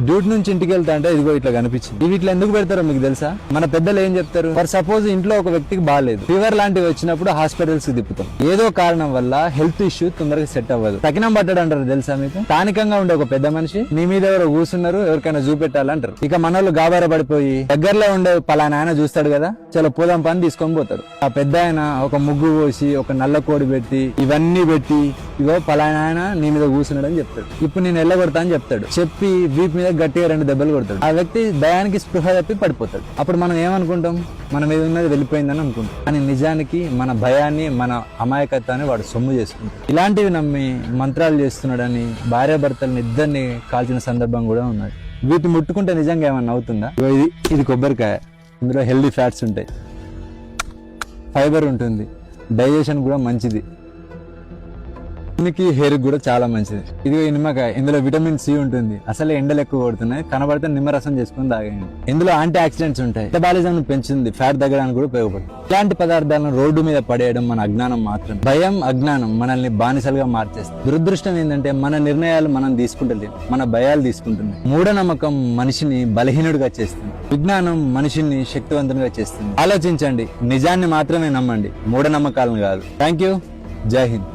Duty నుంచి ఇంటికి వెళ్తా అంటే ఇదిగో ఇట్లా కనిపించింది. ఇవి ఇట్లా ఎందుకు పెడతారో మీకు తెలుసా? మన పెద్దలు ఏం చెప్తారు, ఫర్ సపోజ్ ఇంట్లో ఒక వ్యక్తికి బాగాలేదు, ఫీవర్ లాంటివి వచ్చినప్పుడు హాస్పిటల్స్ కి తిప్పుతాం. ఏదో కారణం వల్ల హెల్త్ ఇష్యూ తొందరగా సెట్ అవ్వదు. తగినం పట్టాడు అంటారు తెలుసా మీకు? స్థానికంగా ఉండే ఒక పెద్ద మనిషి నీ మీద ఎవరో కూర్చున్నారు, ఎవరికైనా చూపెట్టాలంటారు. ఇక మనోళ్ళు గాబార పడిపోయి దగ్గరలో ఉండే పలానా ఆయన చూస్తాడు కదా, చలో పోదాం పని తీసుకొని పోతాడు. ఆ పెద్ద ఆయన ఒక ముగ్గు పోసి ఒక నల్ల కోడి పెట్టి ఇవన్నీ పెట్టి ఇగో పలానా ఆయన నీ మీద కూర్చున్నాడు అని చెప్తాడు. ఇప్పుడు నేను ఎల్లగొడతా అని చెప్తాడు. చెప్పి వీపు మీద గట్టిగా 2 దెబ్బలు కొడతాడు. ఆ వ్యక్తి భయానికి స్పృహ తప్పి పడిపోతాడు. అప్పుడు మనం ఏమనుకుంటాం, మన మీద ఉన్నది వెళ్ళిపోయిందని అనుకుంటాం. కానీ నిజానికి మన భయాన్ని, మన అమాయకత్వాన్ని వాడు సొమ్ము చేసుకుంటాడు. ఇలాంటివి నమ్మి మంత్రాలు చేస్తున్నాడని భార్యాభర్తలను ఇద్దరిని కాల్చిన సందర్భం కూడా ఉన్నది. వీటిని ముట్టుకుంటే నిజంగా ఏమన్నా అవుతుందా? ఇది కొబ్బరికాయ, ఇందులో హెల్దీ ఫ్యాట్స్ ఉంటాయి, ఫైబర్ ఉంటుంది, డైజెషన్ కూడా మంచిది, హెయిర్ కూడా చాలా మంచిది. ఇది నిమ్మకాయ, ఇందులో విటమిన్ సి ఉంటుంది. అసలే ఎండలు ఎక్కువ కొడుతున్నాయి, కనబడితే నిమ్మరసం చేసుకుని తాగండి. ఇందులో యాంటీ ఆక్సిడెంట్స్ ఉంటాయి, మెటబాలిజం పెంచుతుంది, ఫ్యాట్ తగ్గడానికి కూడా ఉపయోగపడుతుంది. ఇలాంటి పదార్థాలను రోడ్డు మీద పడేయడం మన అజ్ఞానం మాత్రం. భయం, అజ్ఞానం మనల్ని బానిసలుగా మార్చేస్తుంది. దురదృష్టం ఏంటంటే మన నిర్ణయాలు మనం తీసుకుంటలేము, మన భయాలు తీసుకుంటున్నాయి. మూఢనమ్మకం మనిషిని బలహీనుడిగా చేస్తుంది, విజ్ఞానం మనిషిని శక్తివంతునిగా చేస్తుంది. ఆలోచించండి, నిజాన్ని మాత్రమే నమ్మండి, మూఢనమ్మకాలను కాదు. Thank you. జై హింద్.